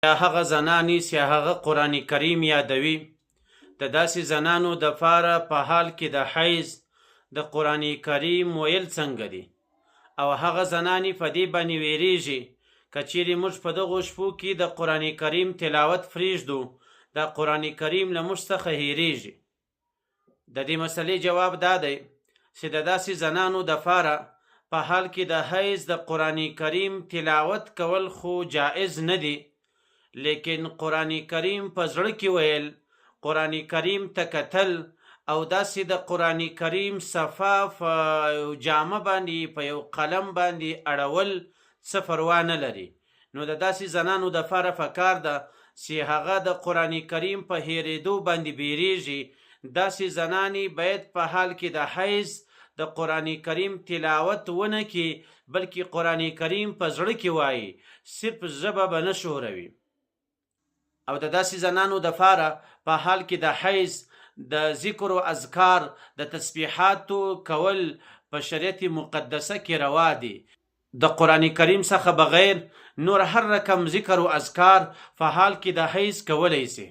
یا هغه زنانې چې هغه قرآن کریم یادوي، د داسې زنانو دپاره په حال کې د حیض د قرآن کریم ویل څنګه دي، او هغه زنانې په دې باندې ویریږي که چیرې موږ په دغو شپو کې د قرآن کریم تلاوت پرېږدو، دا قرآن کریم له موږ څخه هېرېږي. د دې مسئلې جواب دا دی چې د داسې زنانو دپاره په حال کې د حیض د قرآن کریم تلاوت کول خو جائز نه دي، لیکن قرآن کریم په زړه کې ویل، قرآن کریم ته کتل او داسې د قرآن کریم صفحه په یو جامه باندې په یو قلم باندې اړول څه پروا نه لري. نو د داسې زنانو دپاره پکار ده چې هغه د قرآن کریم په هېرېدو باندې بیریږي. داسې زنانې باید په حال کې د حیض د قرآن کریم تلاوت ونه کړي، بلکې قرآن کریم په زړه کې وایي، صرف ژبه به نه شوروي. او د داسې زنانو دپاره په حال کې د حیض د ذکر و اذکار د تسبیحاتو کول په شریعت مقدسه کې روا دي. د قرآن کریم څخه بغیر نور هر رقم ذکر و اذکار په حال کې د حیض کولی شي.